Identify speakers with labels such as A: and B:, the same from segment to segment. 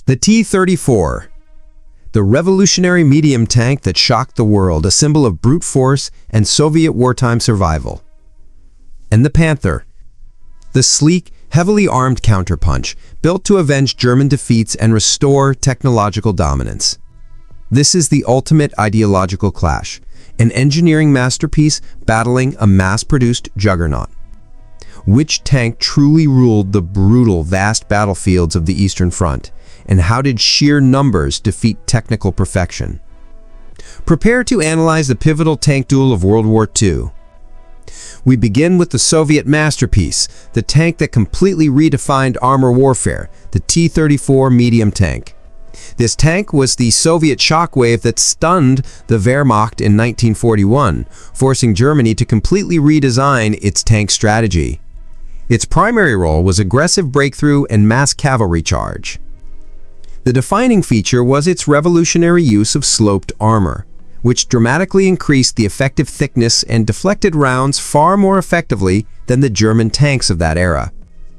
A: The T-34, the revolutionary medium tank that shocked the world, a symbol of brute force and Soviet wartime survival. And the Panther, the sleek, heavily armed counterpunch, built to avenge German defeats and restore technological dominance. This is the ultimate ideological clash, an engineering masterpiece battling a mass-produced juggernaut. Which tank truly ruled the brutal, vast battlefields of the Eastern Front, and how did sheer numbers defeat technical perfection? Prepare to analyze the pivotal tank duel of World War II. We begin with the Soviet masterpiece, the tank that completely redefined armor warfare, the T-34 medium tank. This tank was the Soviet shockwave that stunned the Wehrmacht in 1941, forcing Germany to completely redesign its tank strategy. Its primary role was aggressive breakthrough and mass cavalry charge. The defining feature was its revolutionary use of sloped armor, which dramatically increased the effective thickness and deflected rounds far more effectively than the German tanks of that era.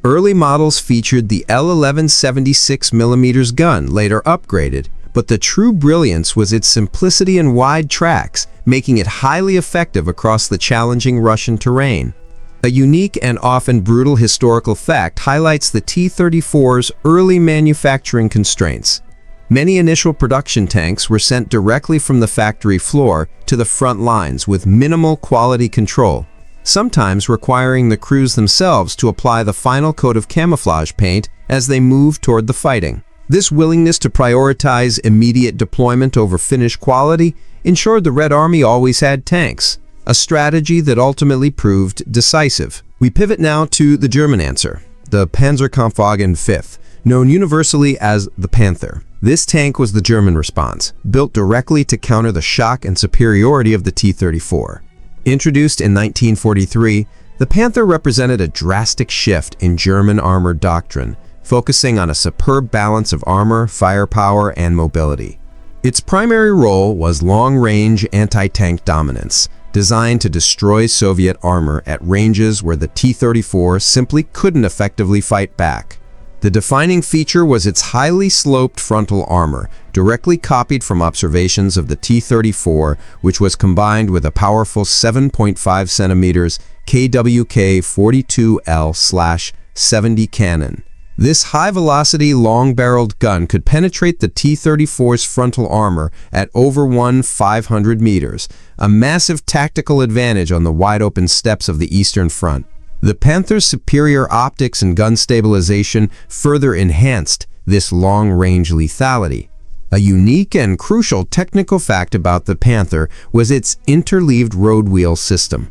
A: Early models featured the L11 76mm gun, later upgraded, but the true brilliance was its simplicity and wide tracks, making it highly effective across the challenging Russian terrain. A unique and often brutal historical fact highlights the T-34's early manufacturing constraints. Many initial production tanks were sent directly from the factory floor to the front lines with minimal quality control, sometimes requiring the crews themselves to apply the final coat of camouflage paint as they moved toward the fighting. This willingness to prioritize immediate deployment over finished quality ensured the Red Army always had tanks, a strategy that ultimately proved decisive. We pivot now to the German answer, the Panzerkampfwagen 5th, known universally as the Panther. This tank was the German response, built directly to counter the shock and superiority of the T-34. Introduced in 1943, the Panther represented a drastic shift in German armored doctrine, focusing on a superb balance of armor, firepower, and mobility. Its primary role was long-range anti-tank dominance, designed to destroy Soviet armor at ranges where the T-34 simply couldn't effectively fight back. The defining feature was its highly sloped frontal armor, directly copied from observations of the T-34, which was combined with a powerful 7.5 centimeters KWK 42L/70 cannon. This high-velocity, long-barreled gun could penetrate the T-34's frontal armor at over 500 meters, a massive tactical advantage on the wide-open steppes of the Eastern Front. The Panther's superior optics and gun stabilization further enhanced this long-range lethality. A unique and crucial technical fact about the Panther was its interleaved road wheel system.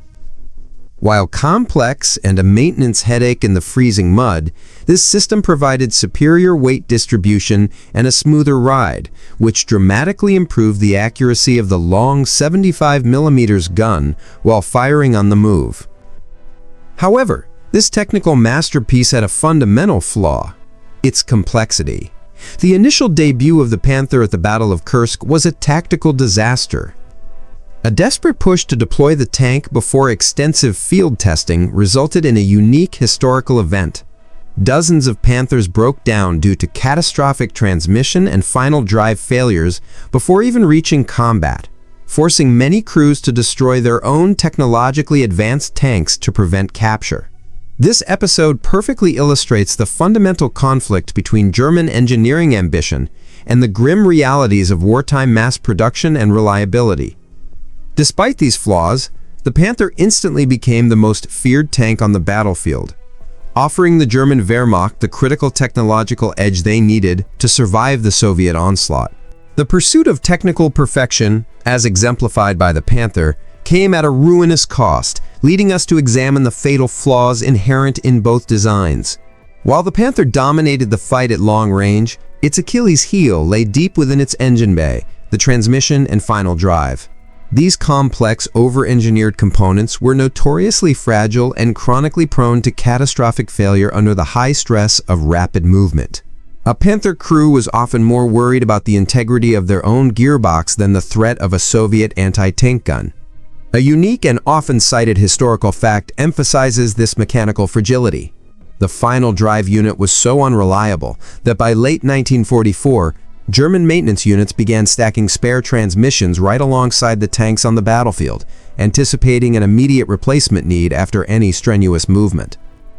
A: While complex and a maintenance headache in the freezing mud, this system provided superior weight distribution and a smoother ride, which dramatically improved the accuracy of the long 75mm gun while firing on the move. However, this technical masterpiece had a fundamental flaw: its complexity. The initial debut of the Panther at the Battle of Kursk was a tactical disaster. A desperate push to deploy the tank before extensive field testing resulted in a unique historical event. Dozens of Panthers broke down due to catastrophic transmission and final drive failures before even reaching combat, forcing many crews to destroy their own technologically advanced tanks to prevent capture. This episode perfectly illustrates the fundamental conflict between German engineering ambition and the grim realities of wartime mass production and reliability. Despite these flaws, the Panther instantly became the most feared tank on the battlefield, offering the German Wehrmacht the critical technological edge they needed to survive the Soviet onslaught. The pursuit of technical perfection, as exemplified by the Panther, came at a ruinous cost, leading us to examine the fatal flaws inherent in both designs. While the Panther dominated the fight at long range, its Achilles heel lay deep within its engine bay, the transmission and final drive. These complex, over-engineered components were notoriously fragile and chronically prone to catastrophic failure under the high stress of rapid movement. A Panther crew was often more worried about the integrity of their own gearbox than the threat of a Soviet anti-tank gun. A unique and often cited historical fact emphasizes this mechanical fragility. The final drive unit was so unreliable that by late 1944, German maintenance units began stacking spare transmissions right alongside the tanks on the battlefield, anticipating an immediate replacement need after any strenuous movement.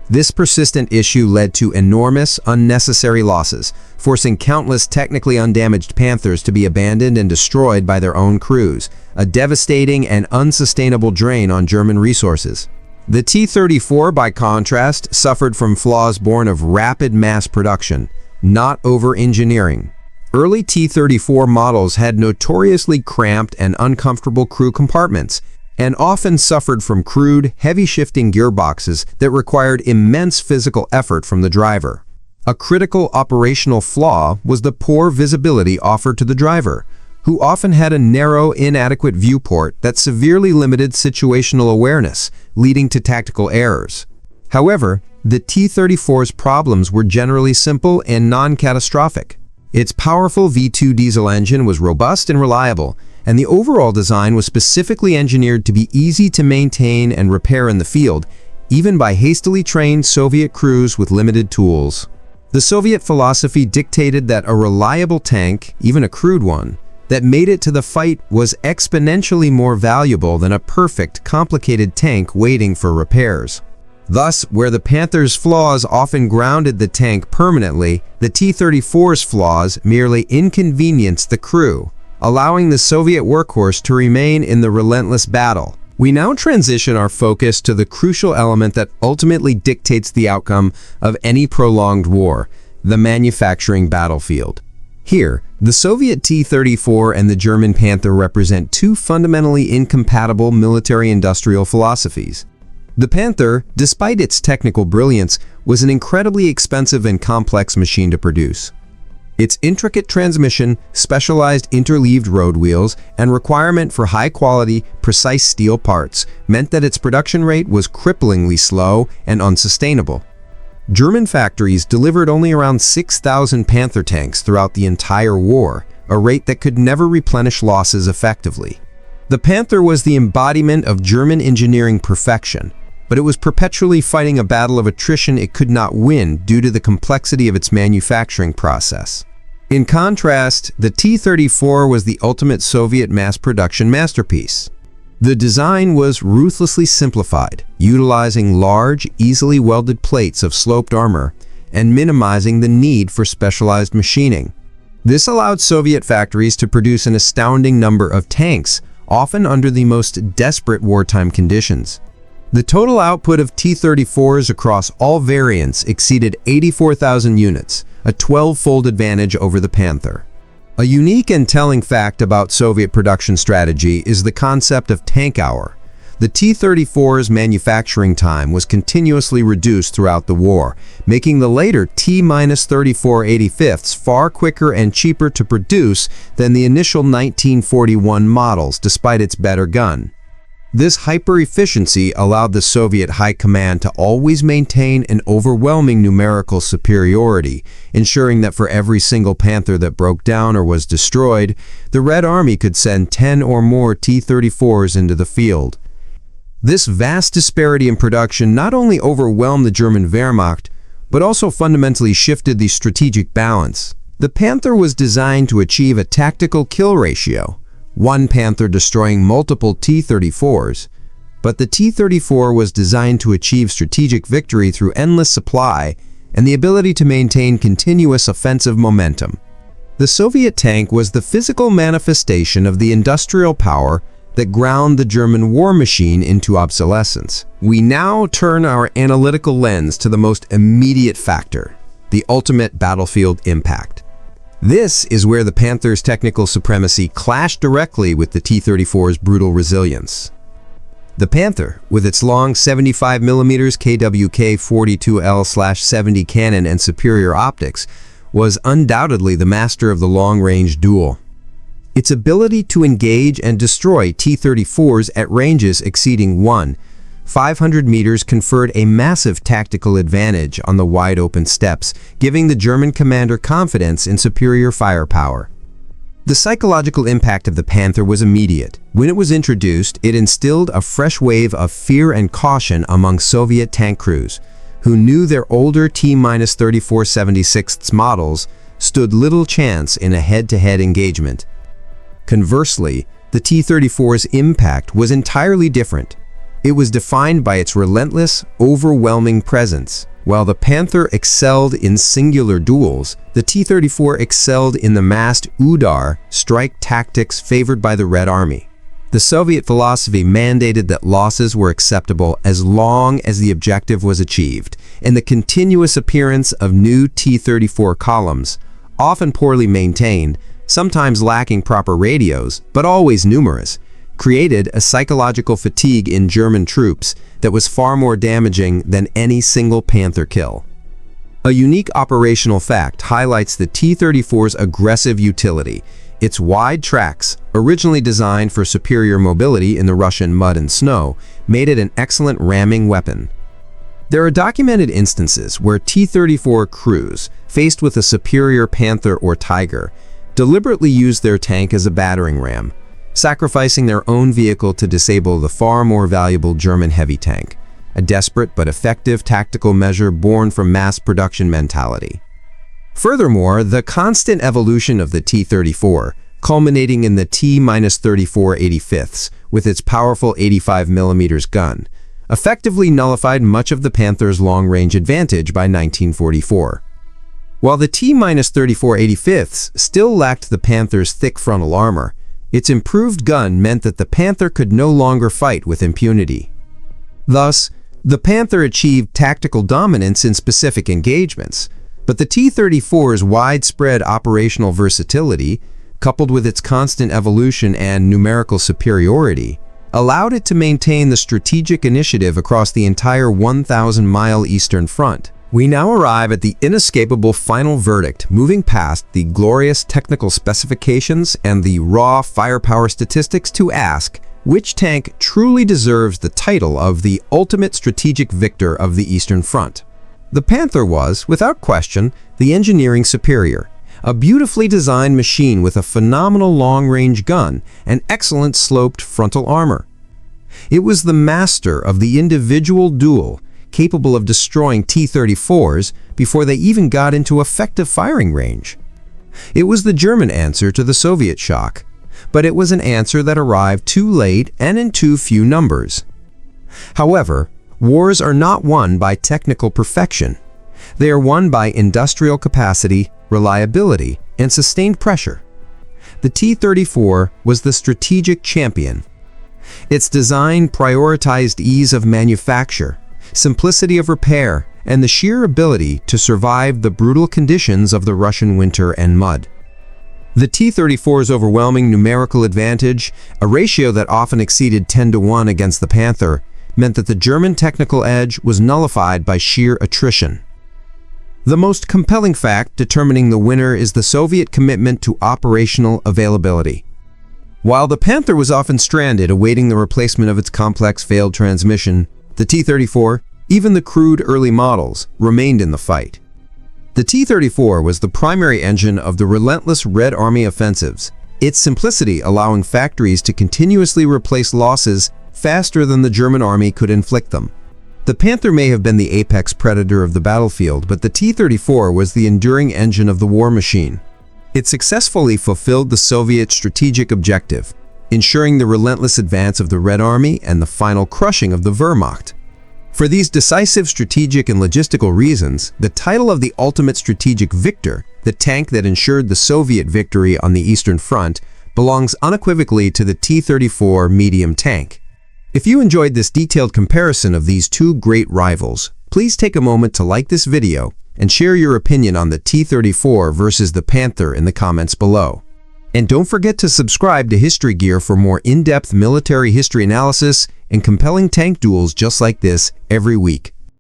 A: This persistent issue led to enormous, unnecessary losses, forcing countless technically undamaged Panthers to be abandoned and destroyed by their own crews, a devastating and unsustainable drain on German resources. The T-34, by contrast, suffered from flaws born of rapid mass production, not over-engineering. Early T-34 models had notoriously cramped and uncomfortable crew compartments, and often suffered from crude, heavy-shifting gearboxes that required immense physical effort from the driver. A critical operational flaw was the poor visibility offered to the driver, who often had a narrow, inadequate viewport that severely limited situational awareness, leading to tactical errors. However, the T-34's problems were generally simple and non-catastrophic. Its powerful V2 diesel engine was robust and reliable, and the overall design was specifically engineered to be easy to maintain and repair in the field, even by hastily trained Soviet crews with limited tools. The Soviet philosophy dictated that a reliable tank, even a crude one, that made it to the fight was exponentially more valuable than a perfect, complicated tank waiting for repairs. Thus, where the Panther's flaws often grounded the tank permanently, the T-34's flaws merely inconvenienced the crew, allowing the Soviet workhorse to remain in the relentless battle. We now transition our focus to the crucial element that ultimately dictates the outcome of any prolonged war, the manufacturing battlefield. Here, the Soviet T-34 and the German Panther represent two fundamentally incompatible military-industrial philosophies. The Panther, despite its technical brilliance, was an incredibly expensive and complex machine to produce. Its intricate transmission, specialized interleaved road wheels, and requirement for high-quality, precise steel parts meant that its production rate was cripplingly slow and unsustainable. German factories delivered only around 6,000 Panther tanks throughout the entire war, a rate that could never replenish losses effectively. The Panther was the embodiment of German engineering perfection, but it was perpetually fighting a battle of attrition it could not win due to the complexity of its manufacturing process. In contrast, the T-34 was the ultimate Soviet mass production masterpiece. The design was ruthlessly simplified, utilizing large, easily welded plates of sloped armor and minimizing the need for specialized machining. This allowed Soviet factories to produce an astounding number of tanks, often under the most desperate wartime conditions. The total output of T-34s across all variants exceeded 84,000 units, a 12-fold advantage over the Panther. A unique and telling fact about Soviet production strategy is the concept of tank hour. The T-34's manufacturing time was continuously reduced throughout the war, making the later T-34/85s far quicker and cheaper to produce than the initial 1941 models, despite its better gun. This hyper-efficiency allowed the Soviet High Command to always maintain an overwhelming numerical superiority, ensuring that for every single Panther that broke down or was destroyed, the Red Army could send 10 or more T-34s into the field. This vast disparity in production not only overwhelmed the German Wehrmacht, but also fundamentally shifted the strategic balance. The Panther was designed to achieve a tactical kill ratio, one Panther destroying multiple T-34s, but the T-34 was designed to achieve strategic victory through endless supply and the ability to maintain continuous offensive momentum. The Soviet tank was the physical manifestation of the industrial power that ground the German war machine into obsolescence. We now turn our analytical lens to the most immediate factor, the ultimate battlefield impact. This is where the Panther's technical supremacy clashed directly with the T-34's brutal resilience. The Panther, with its long 75mm KWK-42L/70 cannon and superior optics, was undoubtedly the master of the long-range duel. Its ability to engage and destroy T-34s at ranges exceeding 500 meters conferred a massive tactical advantage on the wide-open steppes, giving the German commander confidence in superior firepower. The psychological impact of the Panther was immediate. When it was introduced, it instilled a fresh wave of fear and caution among Soviet tank crews. who knew their older T-3476 models stood little chance in a head-to-head engagement. Conversely, the T-34's impact was entirely different. It was defined by its relentless, overwhelming presence. While the Panther excelled in singular duels, the T-34 excelled in the massed Udar strike tactics favored by the Red Army. The Soviet philosophy mandated that losses were acceptable as long as the objective was achieved, and the continuous appearance of new T-34 columns, often poorly maintained, sometimes lacking proper radios, but always numerous, created a psychological fatigue in German troops that was far more damaging than any single Panther kill. A unique operational fact highlights the T-34's aggressive utility. Its wide tracks, originally designed for superior mobility in the Russian mud and snow, made it an excellent ramming weapon. There are documented instances where T-34 crews, faced with a superior Panther or Tiger, deliberately used their tank as a battering ram, sacrificing their own vehicle to disable the far more valuable German heavy tank, a desperate but effective tactical measure born from mass production mentality. Furthermore, the constant evolution of the T-34, culminating in the T-34/85 with its powerful 85mm gun, effectively nullified much of the Panther's long-range advantage by 1944. While the T-34/85 still lacked the Panther's thick frontal armor, its improved gun meant that the Panther could no longer fight with impunity. Thus, the Panther achieved tactical dominance in specific engagements, but the T-34's widespread operational versatility, coupled with its constant evolution and numerical superiority, allowed it to maintain the strategic initiative across the entire 1,000-mile Eastern Front. We now arrive at the inescapable final verdict, moving past the glorious technical specifications and the raw firepower statistics to ask, which tank truly deserves the title of the ultimate strategic victor of the Eastern Front? The Panther was, without question, the engineering superior, a beautifully designed machine with a phenomenal long-range gun and excellent sloped frontal armor. It was the master of the individual duel, capable of destroying T-34s before they even got into effective firing range. It was the German answer to the Soviet shock, but it was an answer that arrived too late and in too few numbers. However, wars are not won by technical perfection. They are won by industrial capacity, reliability, and sustained pressure. The T-34 was the strategic champion. Its design prioritized ease of manufacture, simplicity of repair, and the sheer ability to survive the brutal conditions of the Russian winter and mud. The T-34's overwhelming numerical advantage, a ratio that often exceeded 10-to-1 against the Panther, meant that the German technical edge was nullified by sheer attrition. The most compelling fact determining the winner is the Soviet commitment to operational availability. While the Panther was often stranded awaiting the replacement of its complex failed transmission, the T-34, even the crude early models, remained in the fight. The T-34 was the primary engine of the relentless Red Army offensives, its simplicity allowing factories to continuously replace losses faster than the German army could inflict them. The Panther may have been the apex predator of the battlefield, but the T-34 was the enduring engine of the war machine. It successfully fulfilled the Soviet strategic objective, ensuring the relentless advance of the Red Army and the final crushing of the Wehrmacht. For these decisive strategic and logistical reasons, the title of the ultimate strategic victor, the tank that ensured the Soviet victory on the Eastern Front, belongs unequivocally to the T-34 medium tank. If you enjoyed this detailed comparison of these two great rivals, please take a moment to like this video and share your opinion on the T-34 versus the Panther in the comments below. And don't forget to subscribe to History Gear for more in-depth military history analysis and compelling tank duels just like this every week.